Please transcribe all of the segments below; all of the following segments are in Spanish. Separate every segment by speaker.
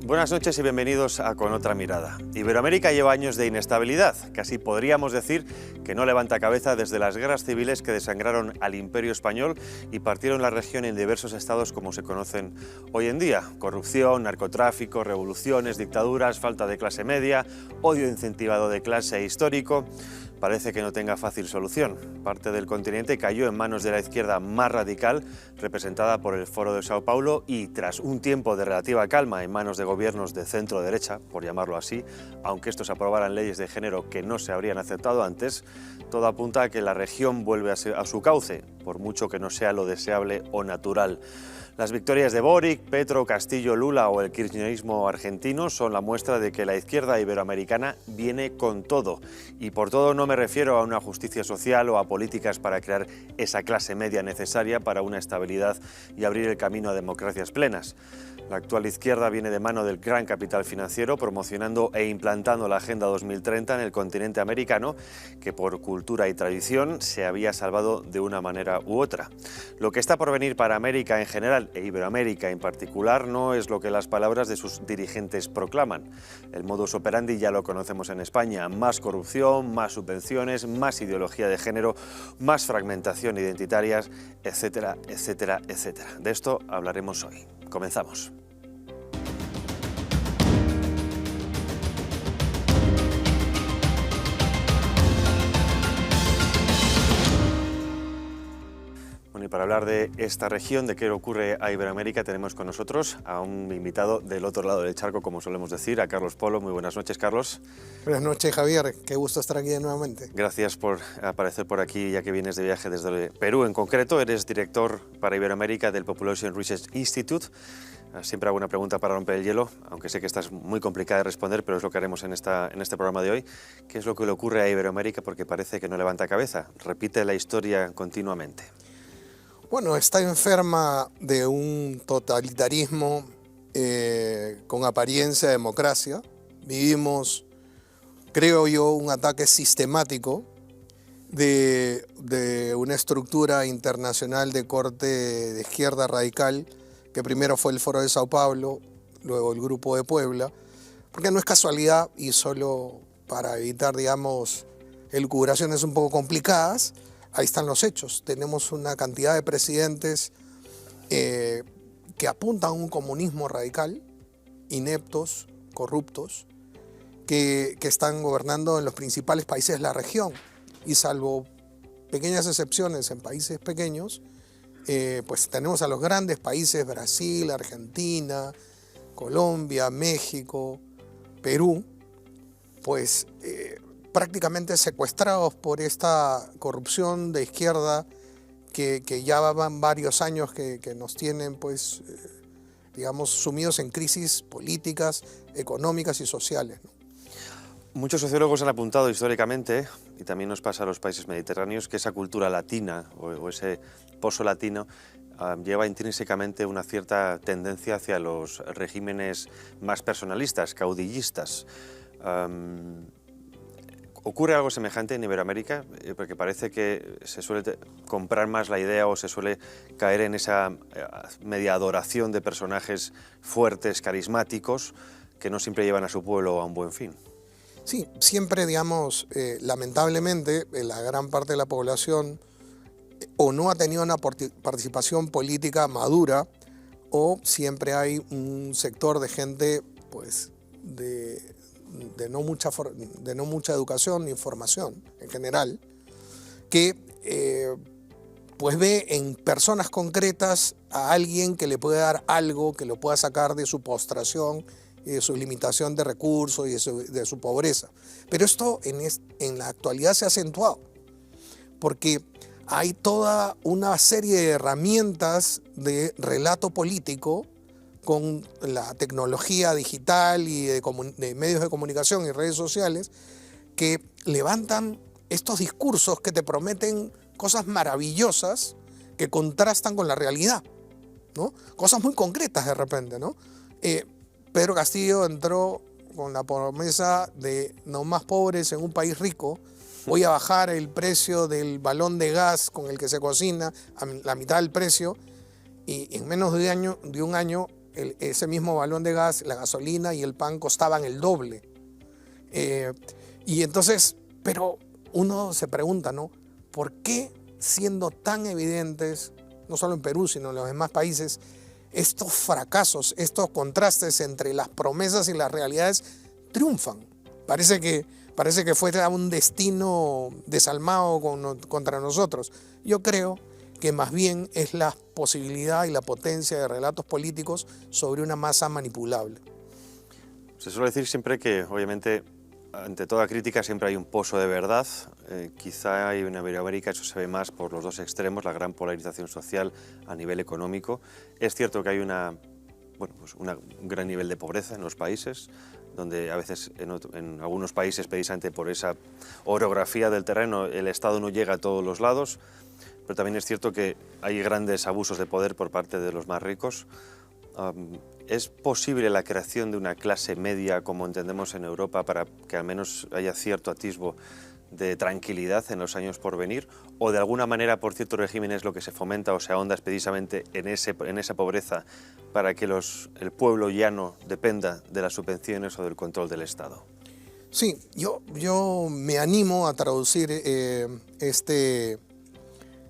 Speaker 1: Buenas noches y bienvenidos a Con Otra Mirada. Iberoamérica lleva años de inestabilidad. Casi podríamos decir que no levanta cabeza desde las guerras civiles que desangraron al Imperio Español y partieron la región en diversos estados como se conocen hoy en día. Corrupción, narcotráfico, revoluciones, dictaduras, falta de clase media, odio incentivado de clase histórico. Parece que no tenga fácil solución. Parte del continente cayó en manos de la izquierda más radical, representada por el Foro de Sao Paulo, y tras un tiempo de relativa calma en manos de gobiernos de centro-derecha, por llamarlo así, aunque estos aprobaran leyes de género que no se habrían aceptado antes, todo apunta a que la región vuelve a su cauce, por mucho que no sea lo deseable o natural. Las victorias de Boric, Petro, Castillo, Lula o el kirchnerismo argentino son la muestra de que la izquierda iberoamericana viene con todo. Y por todo no me refiero a una justicia social o a políticas para crear esa clase media necesaria para una estabilidad y abrir el camino a democracias plenas. La actual izquierda viene de mano del gran capital financiero, promocionando e implantando la Agenda 2030 en el continente americano, que por cultura y tradición se había salvado de una manera u otra. Lo que está por venir para América en general e Iberoamérica en particular no es lo que las palabras de sus dirigentes proclaman. El modus operandi ya lo conocemos en España: más corrupción, más subvenciones, más ideología de género, más fragmentación identitaria, etcétera, etcétera, etcétera. De esto hablaremos hoy. Comenzamos. Bueno, y para hablar de esta región, de qué ocurre a Iberoamérica, tenemos con nosotros a un invitado del otro lado del charco, como solemos decir, a Carlos Polo. Muy buenas noches, Carlos.
Speaker 2: Buenas noches, Javier. Qué gusto estar aquí nuevamente.
Speaker 1: Gracias por aparecer por aquí, ya que vienes de viaje desde Perú. En concreto, eres director para Iberoamérica del Population Research Institute. Siempre hago una pregunta para romper el hielo, aunque sé que esta es muy complicada de responder, pero es lo que haremos en este programa de hoy. ¿Qué es lo que le ocurre a Iberoamérica? Porque parece que no levanta cabeza, repite la historia continuamente.
Speaker 2: Bueno, está enferma de un totalitarismo con apariencia de democracia. Vivimos, creo yo, un ataque sistemático de una estructura internacional de corte de izquierda radical, que primero fue el Foro de Sao Paulo, luego el Grupo de Puebla, porque no es casualidad, y solo para evitar, digamos, elucubraciones un poco complicadas, ahí están los hechos. Tenemos una cantidad de presidentes que apuntan a un comunismo radical, ineptos, corruptos, que están gobernando en los principales países de la región, y salvo pequeñas excepciones en países pequeños, pues tenemos a los grandes países: Brasil, Argentina, Colombia, México, Perú, pues prácticamente secuestrados por esta corrupción de izquierda que ya van varios años que nos tienen, pues, digamos, sumidos en crisis políticas, económicas y sociales, ¿no?
Speaker 1: Muchos sociólogos han apuntado históricamente, y también nos pasa a los países mediterráneos, que esa cultura latina o ese pozo latino lleva intrínsecamente una cierta tendencia hacia los regímenes más personalistas, caudillistas. ¿Ocurre algo semejante en Iberoamérica? Porque parece que se suele comprar más la idea o se suele caer en esa media adoración de personajes fuertes, carismáticos, que no siempre llevan a su pueblo a un buen fin.
Speaker 2: Sí, siempre, digamos, lamentablemente, la gran parte de la población o no ha tenido una participación política madura, o siempre hay un sector de gente, pues, de no mucha educación ni formación en general, que pues ve en personas concretas a alguien que le puede dar algo, que lo pueda sacar de su postración y de su limitación de recursos y de su pobreza. Pero esto en la actualidad se ha acentuado, porque hay toda una serie de herramientas de relato político con la tecnología digital y de medios de comunicación y redes sociales, que levantan estos discursos que te prometen cosas maravillosas que contrastan con la realidad, ¿no? Cosas muy concretas de repente, ¿no? Pedro Castillo entró con la promesa de no más pobres en un país rico. Voy a bajar el precio del balón de gas con el que se cocina a la mitad del precio, y en menos de un año ese mismo balón de gas, la gasolina y el pan costaban el doble. Y entonces, pero uno se pregunta, ¿no? ¿Por qué, siendo tan evidentes, no solo en Perú, sino en los demás países, estos fracasos, estos contrastes entre las promesas y las realidades triunfan? Parece que fuera un destino desalmado contra nosotros. Yo creo que más bien es la posibilidad y la potencia de relatos políticos sobre una masa manipulable.
Speaker 1: Se suele decir siempre que, obviamente, ante toda crítica siempre hay un pozo de verdad. Quizá en Iberoamérica eso se ve más por los dos extremos, la gran polarización social a nivel económico. Es cierto que hay un gran nivel de pobreza en los países, donde a veces en algunos países, precisamente por esa orografía del terreno, el Estado no llega a todos los lados, pero también es cierto que hay grandes abusos de poder por parte de los más ricos. ¿Es posible la creación de una clase media, como entendemos en Europa, para que al menos haya cierto atisbo de tranquilidad en los años por venir? ¿O de alguna manera por ciertos regímenes lo que se fomenta o se ahonda es precisamente en esa pobreza para que el pueblo llano dependa de las subvenciones o del control del Estado?
Speaker 2: Sí, yo me animo a traducir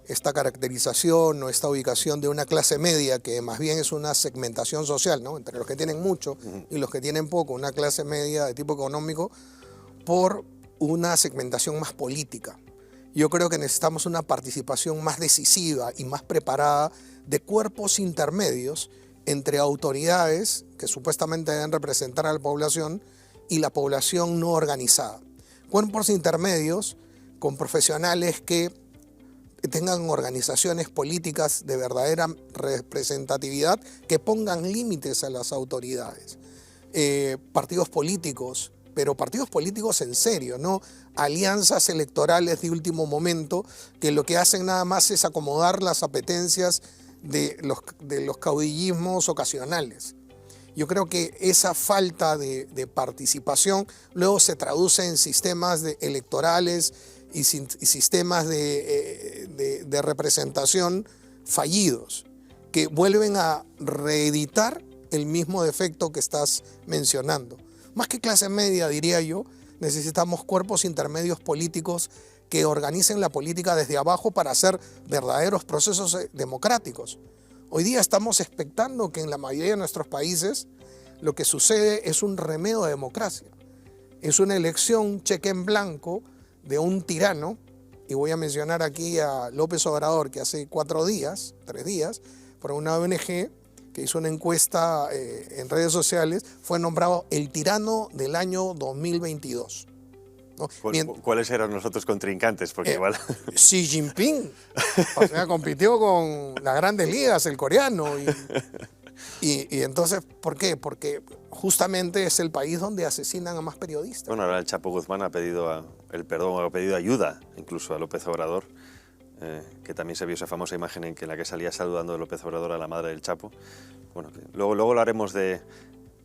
Speaker 2: esta caracterización o esta ubicación de una clase media, que más bien es una segmentación social, ¿no? Entre los que tienen mucho y los que tienen poco, una clase media de tipo económico, por una segmentación más política. Yo creo que necesitamos una participación más decisiva y más preparada de cuerpos intermedios entre autoridades que supuestamente deben representar a la población y la población no organizada. Cuerpos intermedios con profesionales que tengan organizaciones políticas de verdadera representatividad, que pongan límites a las autoridades. Partidos políticos, pero partidos políticos en serio, no alianzas electorales de último momento que lo que hacen nada más es acomodar las apetencias de los caudillismos ocasionales. Yo creo que esa falta de participación luego se traduce en sistemas electorales y sistemas de representación fallidos, que vuelven a reeditar el mismo defecto que estás mencionando. Más que clase media, diría yo, necesitamos cuerpos intermedios políticos que organicen la política desde abajo para hacer verdaderos procesos democráticos. Hoy día estamos expectando que en la mayoría de nuestros países lo que sucede es un remedio de democracia. Es una elección cheque en blanco de un tirano, y voy a mencionar aquí a López Obrador, que hace 3 días, por una ONG que hizo una encuesta en redes sociales, fue nombrado el tirano del año 2022. ¿No?
Speaker 1: ¿Cuáles eran los otros contrincantes? Porque igual...
Speaker 2: Xi Jinping, o sea, compitió con las grandes ligas, el coreano. Y entonces, ¿por qué? Porque justamente es el país donde asesinan a más periodistas.
Speaker 1: Bueno, ahora el Chapo Guzmán ha pedido ayuda incluso a López Obrador, que también se vio esa famosa imagen en la que salía saludando de López Obrador a la madre del Chapo. Bueno, luego lo haremos de...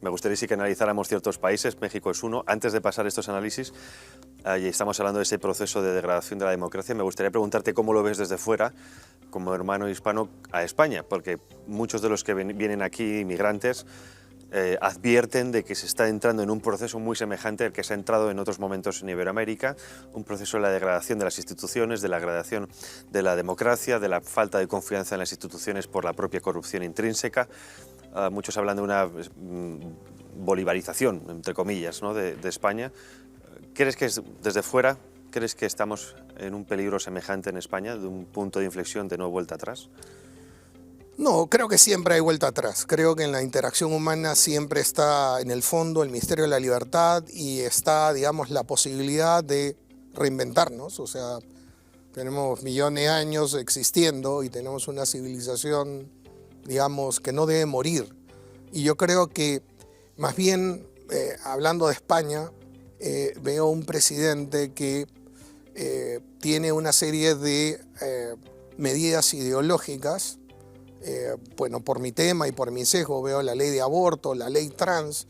Speaker 1: Me gustaría sí que analizáramos ciertos países, México es uno. Antes de pasar estos análisis, y estamos hablando de ese proceso de degradación de la democracia, me gustaría preguntarte cómo lo ves desde fuera, como hermano hispano, a España, porque muchos de los que vienen aquí, inmigrantes, advierten de que se está entrando en un proceso muy semejante al que se ha entrado en otros momentos en Iberoamérica, un proceso de la degradación de las instituciones, de la degradación de la democracia, de la falta de confianza en las instituciones por la propia corrupción intrínseca. Muchos hablan de una bolivarización, entre comillas, ¿no? de España. ¿Crees que desde fuera, crees que estamos en un peligro semejante en España, de un punto de inflexión de no vuelta atrás?
Speaker 2: No, creo que siempre hay vuelta atrás. Creo que en la interacción humana siempre está en el fondo el misterio de la libertad y está, digamos, la posibilidad de reinventarnos. O sea, tenemos millones de años existiendo y tenemos una civilización, digamos, que no debe morir. Y yo creo que, más bien, hablando de España, veo un presidente que tiene una serie de medidas ideológicas. Bueno, por mi tema y por mi sesgo veo la ley de aborto, la ley trans,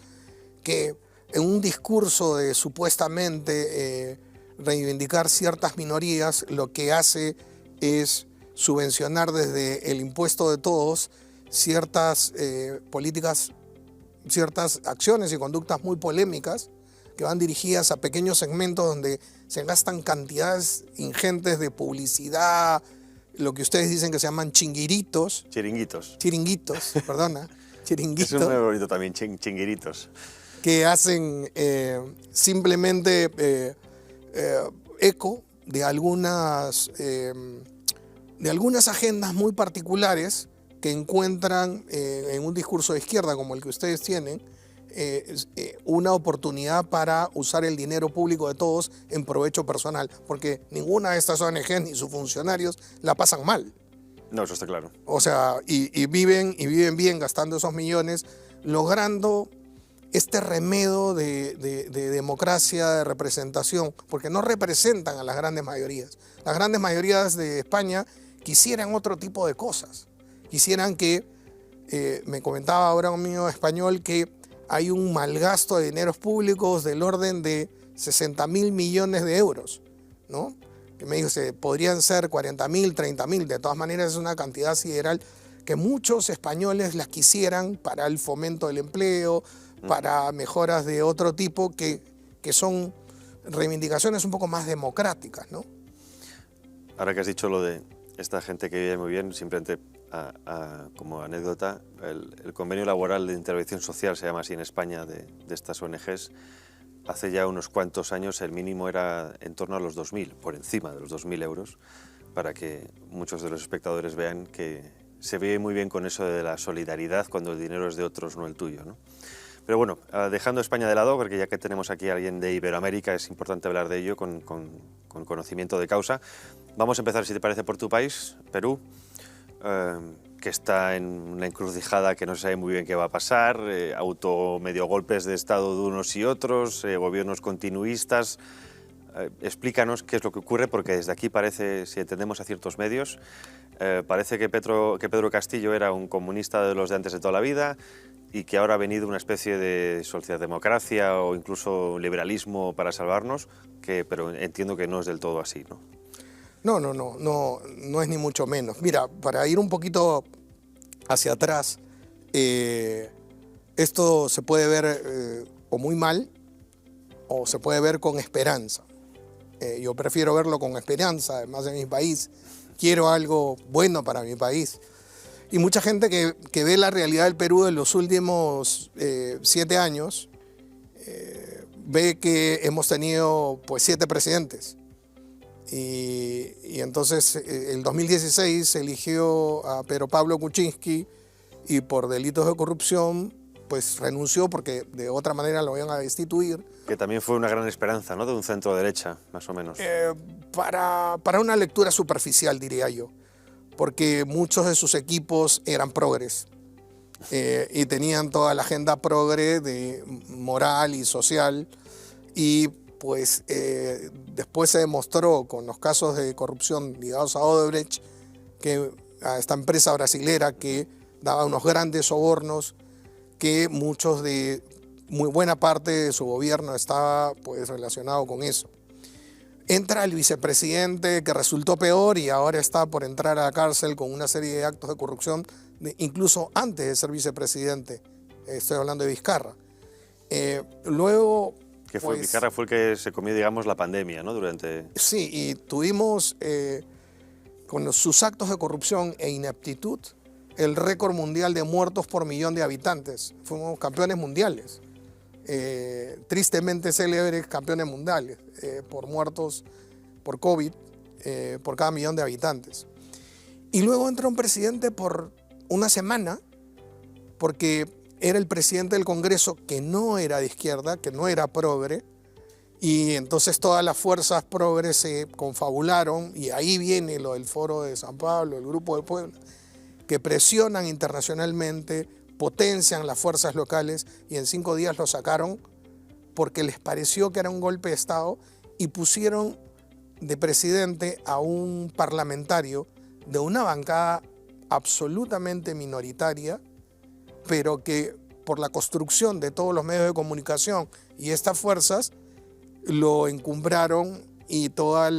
Speaker 2: que en un discurso de supuestamente reivindicar ciertas minorías, lo que hace es subvencionar desde el impuesto de todos ciertas políticas, ciertas acciones y conductas muy polémicas que van dirigidas a pequeños segmentos donde se gastan cantidades ingentes de publicidad, lo que ustedes dicen que se llaman chinguiritos. Chiringuitos, perdona. Chiringuitos.
Speaker 1: Es muy bonito también, chinguiritos.
Speaker 2: Que hacen simplemente eco de algunas agendas muy particulares que encuentran en un discurso de izquierda como el que ustedes tienen, una oportunidad para usar el dinero público de todos en provecho personal, porque ninguna de estas ONGs ni sus funcionarios la pasan mal.
Speaker 1: No, eso está claro.
Speaker 2: O sea, y viven bien gastando esos millones, logrando este remedo de democracia, de representación, porque no representan a las grandes mayorías. Las grandes mayorías de España quisieran otro tipo de cosas. Quisieran que, me comentaba ahora un amigo español, que hay un malgasto de dineros públicos del orden de 60.000 millones de euros, ¿no? Que me dijo, podrían ser 40.000, 30.000, de todas maneras es una cantidad sideral que muchos españoles las quisieran para el fomento del empleo, para mejoras de otro tipo que son reivindicaciones un poco más democráticas, ¿no?
Speaker 1: Ahora que has dicho lo de esta gente que vive muy bien, simplemente como anécdota, el convenio laboral de intervención social, se llama así en España, de estas ONGs, hace ya unos cuantos años el mínimo era en torno a los 2.000, por encima de los 2.000 euros, para que muchos de los espectadores vean que se vive muy bien con eso de la solidaridad cuando el dinero es de otros, no el tuyo, ¿no? Pero bueno, dejando España de lado, porque ya que tenemos aquí a alguien de Iberoamérica, es importante hablar de ello con conocimiento de causa. Vamos a empezar, si te parece, por tu país, Perú, que está en una encrucijada que no se sabe muy bien qué va a pasar, medio golpes de Estado de unos y otros, gobiernos continuistas. Explícanos qué es lo que ocurre, porque desde aquí parece, si entendemos a ciertos medios, parece que Pedro Castillo era un comunista de los de antes de toda la vida y que ahora ha venido una especie de socialdemocracia o incluso liberalismo para salvarnos, pero entiendo que no es del todo así, ¿no?
Speaker 2: No es ni mucho menos. Mira, para ir un poquito hacia atrás, esto se puede ver o muy mal o se puede ver con esperanza. Yo prefiero verlo con esperanza, además de mi país. Quiero algo bueno para mi país. Y mucha gente que ve la realidad del Perú de los últimos 7 años, ve que hemos tenido pues 7 presidentes. Y entonces el 2016 se eligió a Pedro Pablo Kuczynski y por delitos de corrupción pues renunció porque de otra manera lo iban a destituir.
Speaker 1: Que también fue una gran esperanza, ¿no? De un centro derecha, más o menos.
Speaker 2: Para una lectura superficial, diría yo, porque muchos de sus equipos eran progres y tenían toda la agenda progre de moral y social, y pues después se demostró con los casos de corrupción ligados a Odebrecht, a esta empresa brasilera que daba unos grandes sobornos, que muy buena parte de su gobierno estaba pues relacionado con eso. Entra el vicepresidente que resultó peor y ahora está por entrar a la cárcel con una serie de actos de corrupción, incluso antes de ser vicepresidente. Estoy hablando de Vizcarra. Luego...
Speaker 1: Vizcarra fue el que se comió, digamos, la pandemia, ¿no?
Speaker 2: Sí, y tuvimos con sus actos de corrupción e ineptitud el récord mundial de muertos por millón de habitantes. Fuimos campeones mundiales. Tristemente célebres campeones mundiales por muertos por COVID por cada millón de habitantes. Y luego entra un presidente por una semana porque era el presidente del Congreso que no era de izquierda, que no era progre, y entonces todas las fuerzas progres se confabularon, y ahí viene lo del Foro de San Pablo, el Grupo de Puebla, que presionan internacionalmente, potencian las fuerzas locales y en 5 días lo sacaron porque les pareció que era un golpe de Estado y pusieron de presidente a un parlamentario de una bancada absolutamente minoritaria, pero que por la construcción de todos los medios de comunicación y estas fuerzas lo encumbraron y todos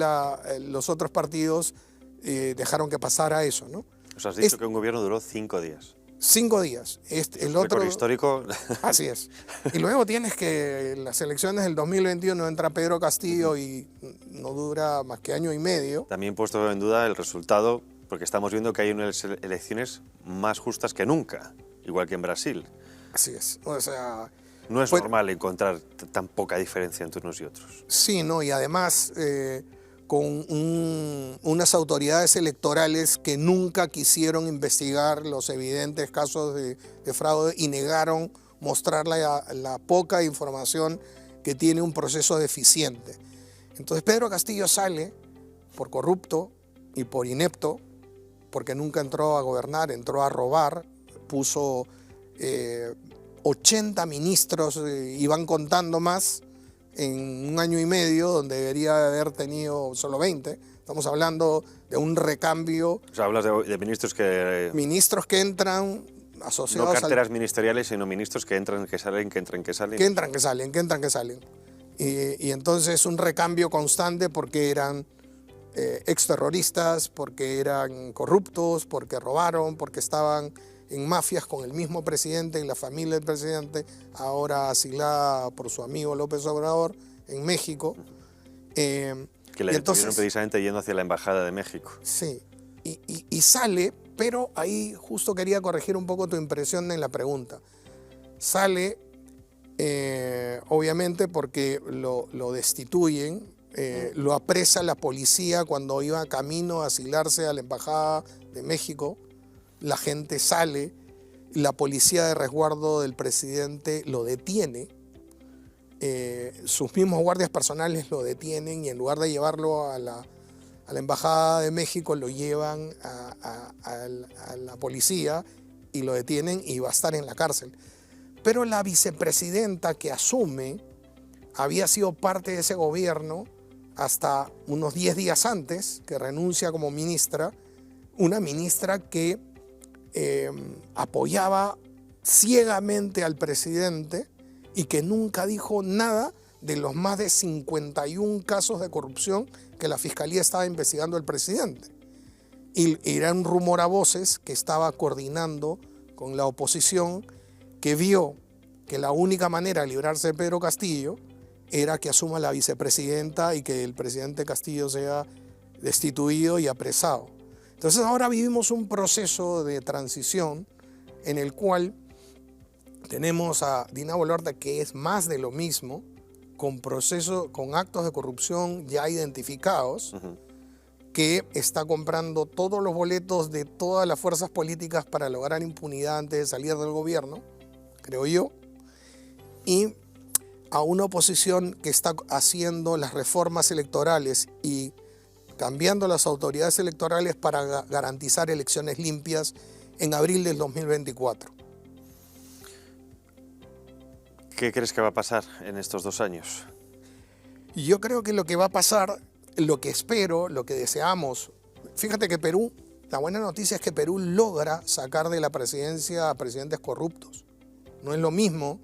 Speaker 2: los otros partidos dejaron que pasara eso, ¿no?
Speaker 1: Os has dicho que un gobierno duró 5 días.
Speaker 2: 5 días. El otro,
Speaker 1: récord histórico.
Speaker 2: así es. Y luego tienes que las elecciones del 2021 entra Pedro Castillo y no dura más que año y medio.
Speaker 1: También puesto en duda el resultado, porque estamos viendo que hay unas elecciones más justas que nunca, igual que en Brasil.
Speaker 2: Así es. O sea,
Speaker 1: No es normal encontrar tan poca diferencia entre unos y otros.
Speaker 2: sí, ¿no? Y además con unas autoridades electorales que nunca quisieron investigar los evidentes casos de fraude y negaron mostrar la poca información que tiene un proceso deficiente. Entonces Pedro Castillo sale por corrupto y por inepto, porque nunca entró a gobernar, entró a robar, puso 80 ministros y van contando más en un año y medio, donde debería haber tenido solo 20. Estamos hablando de un recambio.
Speaker 1: O sea, hablas de ministros que...
Speaker 2: Ministros que entran asociados
Speaker 1: no carteras ministeriales, sino ministros que entran, que salen, que entran, que salen.
Speaker 2: Que entran, que salen, que entran, que salen. Y entonces un recambio constante porque eran exterroristas, porque eran corruptos, porque robaron, porque estaban en mafias con el mismo presidente y la familia del presidente, ahora asilada por su amigo López Obrador en México.
Speaker 1: Que le detuvieron precisamente yendo hacia la Embajada de México.
Speaker 2: Sí, y sale, pero ahí justo quería corregir un poco tu impresión en la pregunta. Sale, obviamente, porque lo destituyen, lo apresa la policía cuando iba camino a asilarse a la Embajada de México. La gente sale, la policía de resguardo del presidente lo detiene, sus mismos guardias personales lo detienen y en lugar de llevarlo a la Embajada de México lo llevan a la policía y lo detienen y va a estar en la cárcel. Pero la vicepresidenta que asume había sido parte de ese gobierno hasta unos 10 días antes, que renuncia como ministra, una ministra que apoyaba ciegamente al presidente y que nunca dijo nada de los más de 51 casos de corrupción que la Fiscalía estaba investigando al presidente. Y era un rumor a voces que estaba coordinando con la oposición, que vio que la única manera de librarse de Pedro Castillo era que asuma la vicepresidenta y que el presidente Castillo sea destituido y apresado. Entonces ahora vivimos un proceso de transición en el cual tenemos a Dina Boluarte, que es más de lo mismo, con actos de corrupción ya identificados, que está comprando todos los boletos de todas las fuerzas políticas para lograr impunidad antes de salir del gobierno, creo yo, y a una oposición que está haciendo las reformas electorales y cambiando las autoridades electorales para garantizar elecciones limpias en abril del 2024.
Speaker 1: ¿Qué crees que va a pasar en estos 2 años?
Speaker 2: Yo creo que lo que va a pasar, lo que espero, lo que deseamos, fíjate que Perú, la buena noticia es que Perú logra sacar de la presidencia a presidentes corruptos. No es lo mismo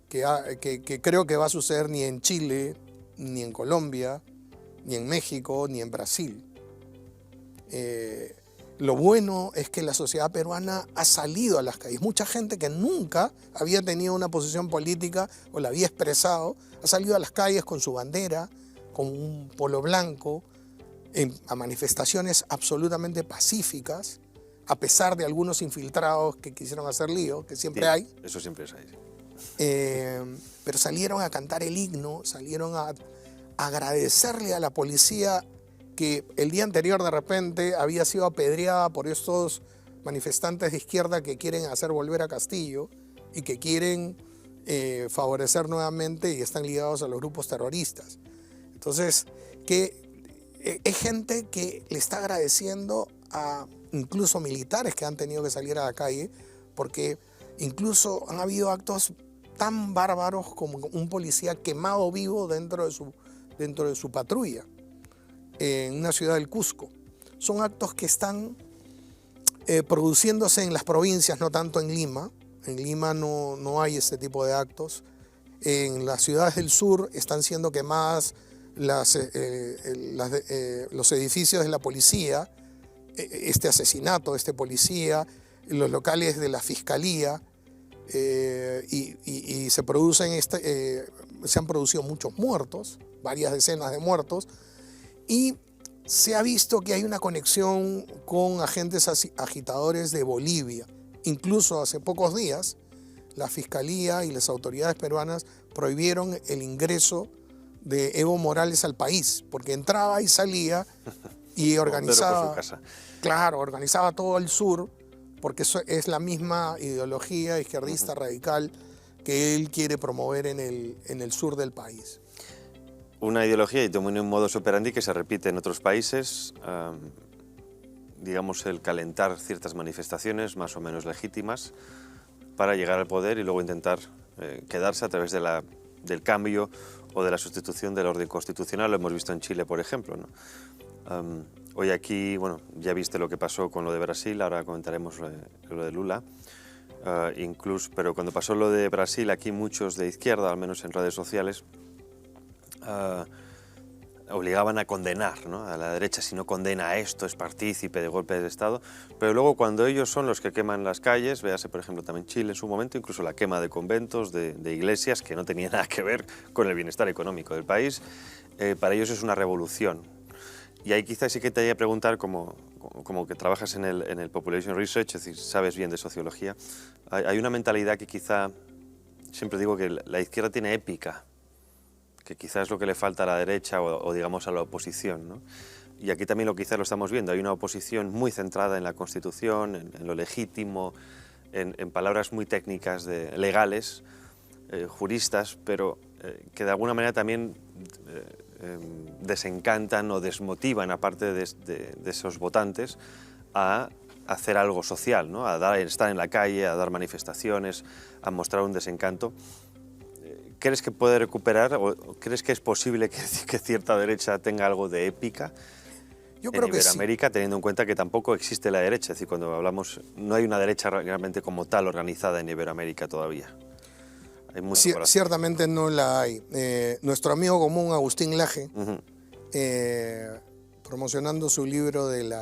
Speaker 2: que creo que va a suceder ni en Chile, ni en Colombia, ni en México, ni en Brasil. Lo bueno es que la sociedad peruana ha salido a las calles. Mucha gente que nunca había tenido una posición política o la había expresado, ha salido a las calles con su bandera, con un polo blanco, a manifestaciones absolutamente pacíficas, a pesar de algunos infiltrados que quisieron hacer lío, que siempre hay.
Speaker 1: Eso siempre es ahí.
Speaker 2: Pero salieron a cantar el himno, salieron a agradecerle a la policía que el día anterior de repente había sido apedreada por estos manifestantes de izquierda que quieren hacer volver a Castillo y que quieren favorecer nuevamente y están ligados a los grupos terroristas. Entonces, que es gente que le está agradeciendo a incluso militares que han tenido que salir a la calle, porque incluso han habido actos tan bárbaros como un policía quemado vivo dentro de su patrulla en una ciudad del Cusco. Son actos que están produciéndose en las provincias, no tanto en Lima. En Lima no hay este tipo de actos. En las ciudades del sur están siendo quemadas los edificios de la policía. Este asesinato de este policía, los locales de la fiscalía, y se producen se han producido muchos muertos, varias decenas de muertos, y se ha visto que hay una conexión con agentes agitadores de Bolivia. Incluso hace pocos días, la fiscalía y las autoridades peruanas prohibieron el ingreso de Evo Morales al país, porque entraba y salía y organizaba, claro, organizaba todo el sur, porque eso es la misma ideología izquierdista radical que él quiere promover en el sur del país.
Speaker 1: Una ideología y también un modus operandi que se repite en otros países, digamos el calentar ciertas manifestaciones más o menos legítimas para llegar al poder y luego intentar quedarse a través del cambio o de la sustitución del orden constitucional. Lo hemos visto en Chile, por ejemplo, ¿no? Hoy aquí, bueno, ya viste lo que pasó con lo de Brasil, ahora comentaremos lo de Lula. Incluso, pero cuando pasó lo de Brasil, aquí muchos de izquierda, al menos en redes sociales, obligaban a condenar, ¿no? A la derecha, si no condena esto, es partícipe de golpe de Estado. Pero luego cuando ellos son los que queman las calles, véase por ejemplo también Chile en su momento, incluso la quema de conventos, de iglesias, que no tenía nada que ver con el bienestar económico del país, para ellos es una revolución. Y ahí quizás sí que te haya que preguntar, como que trabajas en el Population Research, es decir, sabes bien de sociología, hay una mentalidad que quizá, siempre digo que la izquierda tiene épica, que quizás es lo que le falta a la derecha o digamos a la oposición, ¿no? Y aquí también quizás lo estamos viendo, hay una oposición muy centrada en la Constitución, en lo legítimo, en palabras muy técnicas, legales, juristas, pero que de alguna manera también desencantan o desmotivan a parte de esos votantes a hacer algo social, ¿no? A estar en la calle, a dar manifestaciones, a mostrar un desencanto. ¿Crees que puede recuperar o crees que es posible que cierta derecha tenga algo de épica
Speaker 2: Yo creo
Speaker 1: en
Speaker 2: que
Speaker 1: Iberoamérica,
Speaker 2: sí.
Speaker 1: teniendo en cuenta que tampoco existe la derecha? Es decir, cuando hablamos, no hay una derecha realmente como tal organizada en Iberoamérica todavía. Hay mucho por hacer.
Speaker 2: Ciertamente no la hay. Nuestro amigo común, Agustín Laje, promocionando su libro del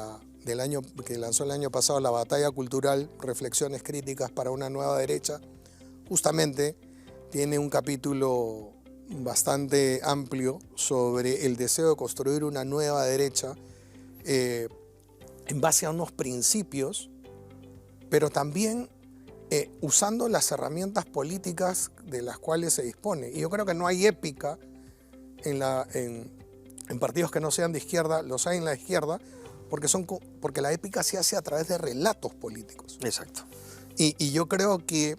Speaker 2: año que lanzó el año pasado, La batalla cultural, reflexiones críticas para una nueva derecha, justamente tiene un capítulo bastante amplio sobre el deseo de construir una nueva derecha en base a unos principios, pero también usando las herramientas políticas de las cuales se dispone. Y yo creo que no hay épica en partidos que no sean de izquierda, los hay en la izquierda, porque la épica se hace a través de relatos políticos.
Speaker 1: Exacto.
Speaker 2: Y yo creo que,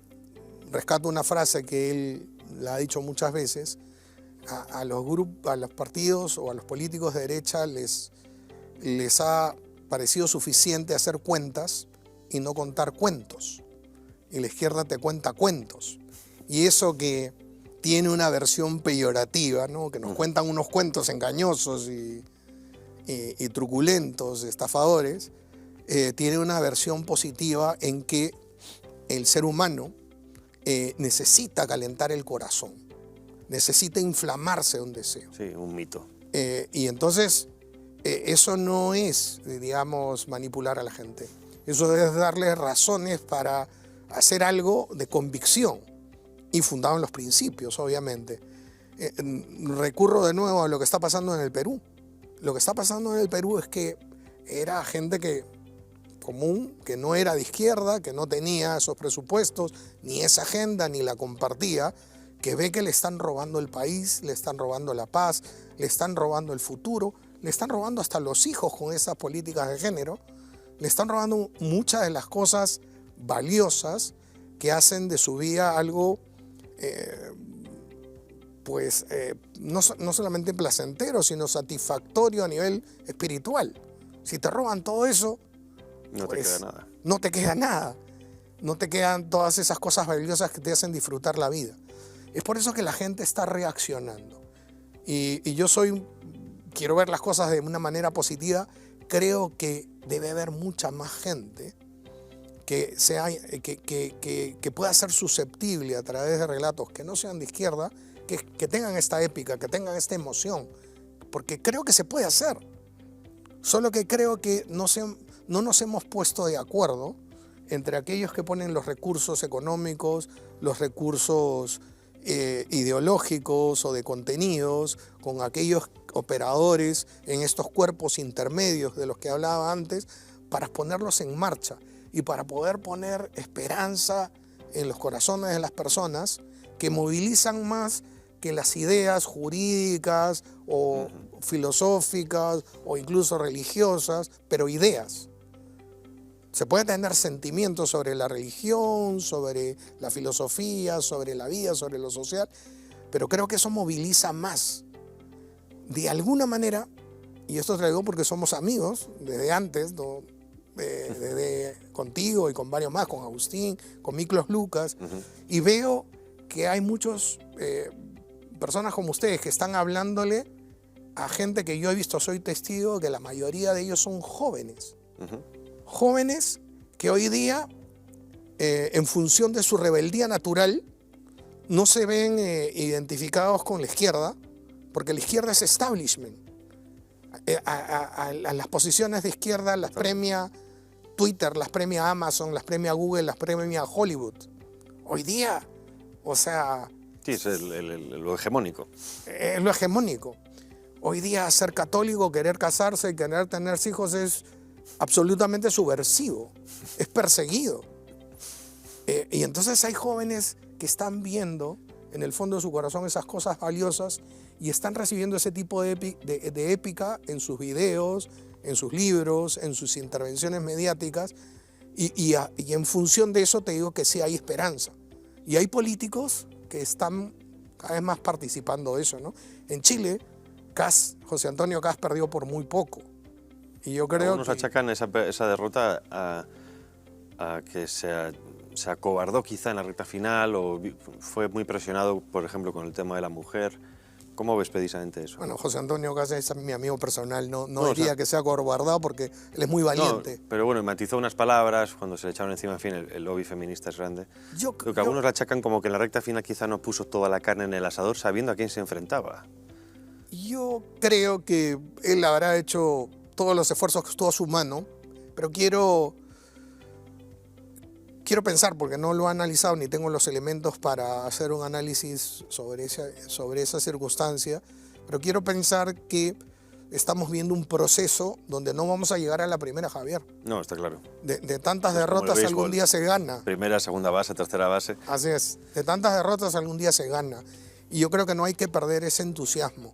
Speaker 2: rescato una frase que él la ha dicho muchas veces, a los partidos o a los políticos de derecha les ha parecido suficiente hacer cuentas y no contar cuentos. Y la izquierda te cuenta cuentos. Y eso que tiene una versión peyorativa, ¿no? Que nos cuentan unos cuentos engañosos y truculentos, estafadores, tiene una versión positiva en que el ser humano necesita calentar el corazón, necesita inflamarse de un deseo.
Speaker 1: Sí, un mito.
Speaker 2: Y entonces eso no es, digamos, manipular a la gente. Eso es darle razones para hacer algo de convicción y fundado en los principios, obviamente. Recurro de nuevo a lo que está pasando en el Perú. Lo que está pasando en el Perú es que era gente común, que no era de izquierda, que no tenía esos presupuestos, ni esa agenda, ni la compartía, que ve que le están robando el país, le están robando la paz, le están robando el futuro, le están robando hasta los hijos con esas políticas de género, le están robando muchas de las cosas valiosas que hacen de su vida algo, no solamente placentero, sino satisfactorio a nivel espiritual. Si te roban todo eso,
Speaker 1: no te queda nada.
Speaker 2: No te queda nada. No te quedan todas esas cosas valiosas que te hacen disfrutar la vida. Es por eso que la gente está reaccionando. Y yo quiero ver las cosas de una manera positiva. Creo que debe haber mucha más gente que pueda ser susceptible a través de relatos que no sean de izquierda, que tengan esta épica, que tengan esta emoción. Porque creo que se puede hacer. Solo que creo que no nos hemos puesto de acuerdo entre aquellos que ponen los recursos económicos, los recursos ideológicos o de contenidos, con aquellos operadores en estos cuerpos intermedios de los que hablaba antes, para ponerlos en marcha y para poder poner esperanza en los corazones de las personas, que movilizan más que las ideas jurídicas o filosóficas o incluso religiosas, pero ideas. Se puede tener sentimientos sobre la religión, sobre la filosofía, sobre la vida, sobre lo social, pero creo que eso moviliza más. De alguna manera, y esto te lo digo porque somos amigos desde antes, ¿no? Desde contigo y con varios más, con Agustín, con Miklos Lucas, y veo que hay muchos personas como ustedes que están hablándole a gente que yo he visto, soy testigo, que la mayoría de ellos son jóvenes. Jóvenes que hoy día, en función de su rebeldía natural, no se ven identificados con la izquierda, porque la izquierda es establishment. A las posiciones de izquierda las premia Twitter, las premia Amazon, las premia Google, las premia Hollywood. Hoy día, o sea...
Speaker 1: Sí, es lo hegemónico.
Speaker 2: Es lo hegemónico. Hoy día ser católico, querer casarse y querer tener hijos es absolutamente subversivo, es perseguido. Y entonces hay jóvenes que están viendo en el fondo de su corazón esas cosas valiosas y están recibiendo ese tipo de épica en sus videos, en sus libros, en sus intervenciones mediáticas, y en función de eso te digo que sí hay esperanza. Y hay políticos que están cada vez más participando de eso, ¿no? En Chile, José Antonio Kast perdió por muy poco. Y yo creo
Speaker 1: Algunos achacan esa derrota a que se acobardó quizá en la recta final o fue muy presionado, por ejemplo, con el tema de la mujer. ¿Cómo ves precisamente eso?
Speaker 2: Bueno, José Antonio Kast es mi amigo personal, no diría que sea acobardado porque él es muy valiente.
Speaker 1: No, pero bueno, matizó unas palabras cuando se le echaron encima, en fin, el lobby feminista es grande. Lo que algunos le achacan como que en la recta final quizá no puso toda la carne en el asador sabiendo a quién se enfrentaba.
Speaker 2: Yo creo que él habrá hecho todos los esfuerzos que estuvo a su mano, pero quiero pensar, porque no lo he analizado ni tengo los elementos para hacer un análisis sobre esa circunstancia, pero quiero pensar que estamos viendo un proceso donde no vamos a llegar a la primera, Javier.
Speaker 1: No, está claro.
Speaker 2: De tantas derrotas algún día se gana.
Speaker 1: Primera, segunda base, tercera base.
Speaker 2: Así es. De tantas derrotas algún día se gana. Y yo creo que no hay que perder ese entusiasmo.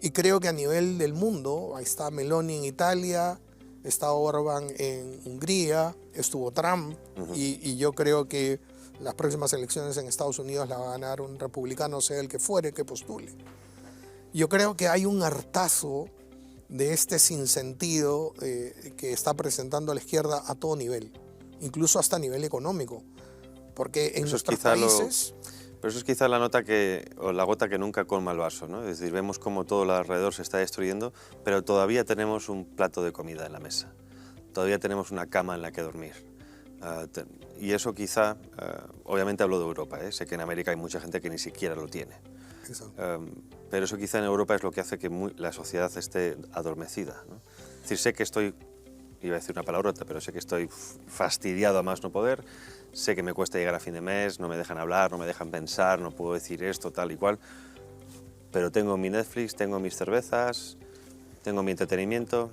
Speaker 2: Y creo que a nivel del mundo, ahí está Meloni en Italia, está Orbán en Hungría, estuvo Trump, y yo creo que las próximas elecciones en Estados Unidos la va a ganar un republicano, sea el que fuere, que postule. Yo creo que hay un hartazo de este sinsentido que está presentando la izquierda a todo nivel, incluso hasta a nivel económico, porque en nuestros países...
Speaker 1: Pero eso es quizá la gota que nunca colma el vaso, ¿no? Es decir, vemos cómo todo lo alrededor se está destruyendo, pero todavía tenemos un plato de comida en la mesa, todavía tenemos una cama en la que dormir. Y eso quizá, obviamente hablo de Europa, sé que en América hay mucha gente que ni siquiera lo tiene. Pero eso quizá en Europa es lo que hace que la sociedad esté adormecida, ¿no? Es decir, sé que estoy, iba a decir una palabrota, pero sé que estoy fastidiado a más no poder. Sé que me cuesta llegar a fin de mes, no me dejan hablar, no me dejan pensar, no puedo decir esto, tal y cual. Pero tengo mi Netflix, tengo mis cervezas, tengo mi entretenimiento.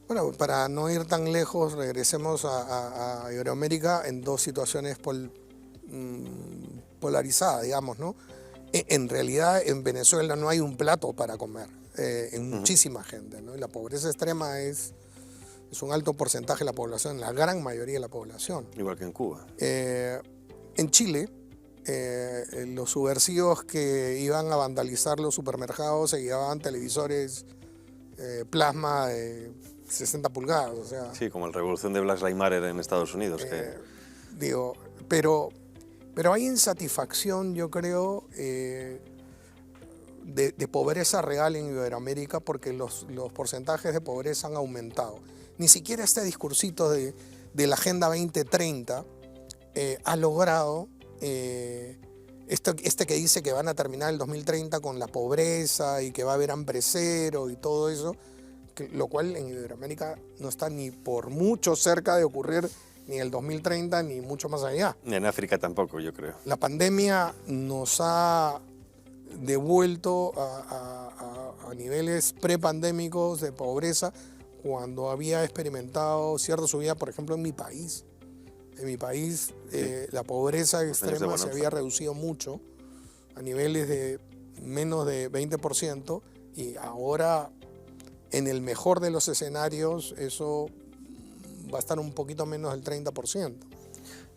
Speaker 2: Bueno, para no ir tan lejos, regresemos a Iberoamérica en dos situaciones polarizadas, digamos, ¿no? En realidad, en Venezuela no hay un plato para comer, en muchísima gente, ¿no? Y la pobreza extrema es un alto porcentaje de la población, la gran mayoría de la población.
Speaker 1: Igual que en Cuba.
Speaker 2: En Chile, los subversivos que iban a vandalizar los supermercados se llevaban televisores plasma de 60 pulgadas. O sea,
Speaker 1: sí, como la revolución de Black Lives Matter en Estados Unidos.
Speaker 2: Digo, pero hay insatisfacción, yo creo, de pobreza real en Iberoamérica porque los porcentajes de pobreza han aumentado. Ni siquiera este discursito de la Agenda 2030 ha logrado este que dice que van a terminar el 2030 con la pobreza y que va a haber hambre cero y todo eso, lo cual en Iberoamérica no está ni por mucho cerca de ocurrir ni en el 2030, ni mucho más allá.
Speaker 1: Ni en África tampoco, yo creo.
Speaker 2: La pandemia nos ha devuelto a niveles prepandémicos de pobreza cuando había experimentado cierta subida, por ejemplo, en mi país. En mi país la pobreza extrema se había reducido mucho a niveles de menos de 20% y ahora, en el mejor de los escenarios, eso va a estar un poquito menos del 30%.